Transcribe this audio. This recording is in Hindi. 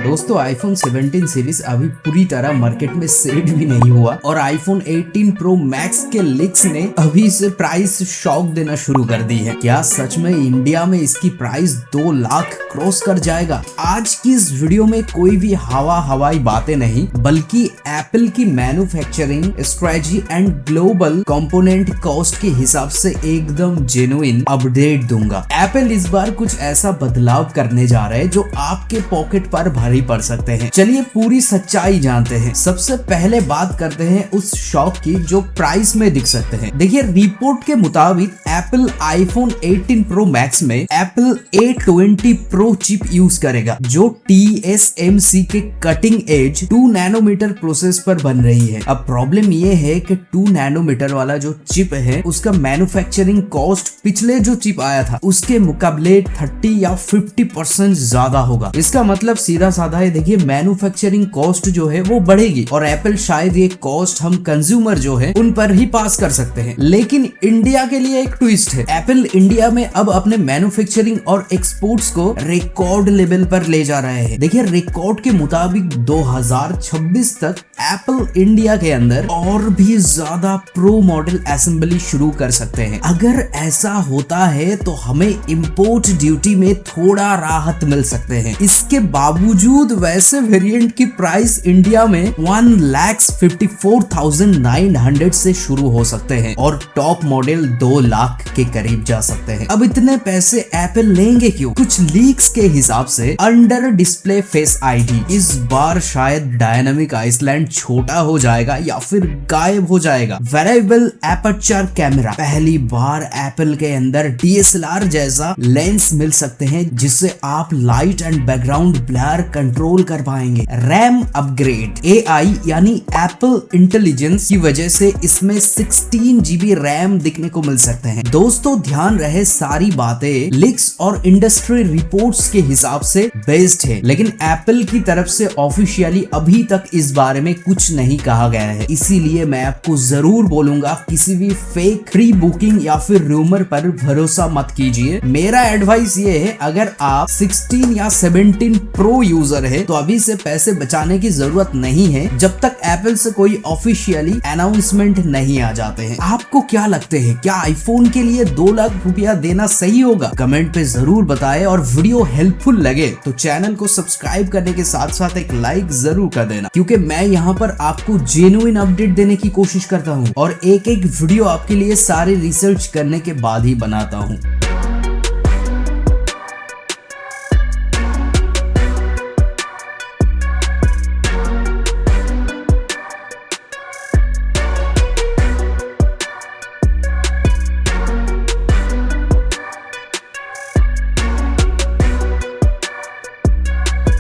दोस्तों आईफोन 17 सीरीज अभी पूरी तरह मार्केट में सेट भी नहीं हुआ और आईफोन 18 प्रो मैक्स के लीक्स ने अभी से प्राइस शॉक देना शुरू कर दी है। क्या सच में इंडिया में इसकी प्राइस 2 लाख क्रॉस कर जाएगा? आज की इस वीडियो में कोई भी हवाई बातें नहीं, बल्कि एप्पल की manufacturing strategy and global component cost के हिसाब से एकदम जेन्युइन अपडेट दूंगा। एप्पल इस बार कुछ ऐसा बदलाव करने जा रहे हैं जो आपके पॉकेट पर भारी पड़ सकते हैं। चलिए पूरी सच्चाई जानते हैं। सबसे पहले बात करते हैं उस शॉक की जो प्राइस में दिख सकते हैं। देखिए, रिपोर्ट के मुताबिक एप्पल आईफोन 18 प्रो मैक्स में Apple A20 pro chip use करेगा, जो TSMC के कटिंग एज 2 नैनोमीटर प्रोसेस पर बन रही है। अब प्रॉब्लम ये है कि 2 नैनोमीटर वाला जो चिप है उसका मैन्युफैक्चरिंग कॉस्ट पिछले जो चिप आया था उसके मुकाबले 30 या 50% ज्यादा होगा। इसका मतलब सीधा साधा है, देखिए मैन्युफैक्चरिंग कॉस्ट जो है वो बढ़ेगी और एप्पल शायद ये कॉस्ट हम कंज्यूमर जो है उन पर ही पास कर सकते हैं। लेकिन इंडिया के लिए एक ट्विस्ट है। एप्पल इंडिया में अब अपने मैन्युफैक्चरिंग और एक्सपोर्ट्स को रिकॉर्ड लेवल पर ले जा रहे हैं। देखिए, रिकॉर्ड के मुताबिक 2026 तक एप्पल इंडिया के अंदर और भी ज्यादा प्रो मॉडल असेंबली शुरू कर सकते हैं। अगर ऐसा होता है तो हमें इंपोर्ट ड्यूटी में थोड़ा राहत मिल सकते हैं। इसके बावजूद वैसे वेरिएंट की प्राइस इंडिया में 1,54,900 से शुरू हो सकते हैं और टॉप मॉडल 2 लाख के करीब जा सकते हैं। अब इतने पैसे एप्पल लेंगे क्यों? कुछ लीक्स के हिसाब से अंडर डिस्प्ले फेस आईडी इस बार शायद डायनामिक आइसलैंड छोटा हो जाएगा या फिर गायब हो जाएगा। वेरिएबल एपर्चर कैमरा, पहली बार एप्पल के अंदर DSLR जैसा लेंस मिल सकते हैं जिससे आप light and background blur control कर पाएंगे। रैम अपग्रेड, AI यानी एप्पल इंटेलिजेंस की वजह से इसमें 16 GB रैम दिखने को मिल सकते हैं। दोस्तों ध्यान रहे, सारी बातें लीक्स और इंडस्ट्री रिपोर्ट्स के हिसाब से बेस्ड है, लेकिन एप्पल की तरफ से ऑफिशियली अभी तक इस बारे में कुछ नहीं कहा गया है। इसीलिए मैं आपको जरूर बोलूंगा, किसी भी फेक प्री बुकिंग या फिर रूमर पर भरोसा मत कीजिए। मेरा एडवाइस ये है, अगर आप 16 या 17 प्रो यूजर है तो अभी से पैसे बचाने की जरूरत नहीं है जब तक एप्पल से कोई ऑफिशियली अनाउंसमेंट नहीं आ जाते हैं। आपको क्या लगते हैं, क्या आईफोन के लिए 2 लाख रुपया देना सही होगा? कमेंट पे जरूर बताएं और वीडियो हेल्पफुल लगे तो चैनल को सब्सक्राइब करने के साथ साथ एक लाइक जरूर कर देना, क्योंकि मैं यहाँ पर आपको जेन्युइन अपडेट देने की कोशिश करता हूँ और एक एक वीडियो आपके लिए सारे रिसर्च करने के बाद ही बनाता हूँ।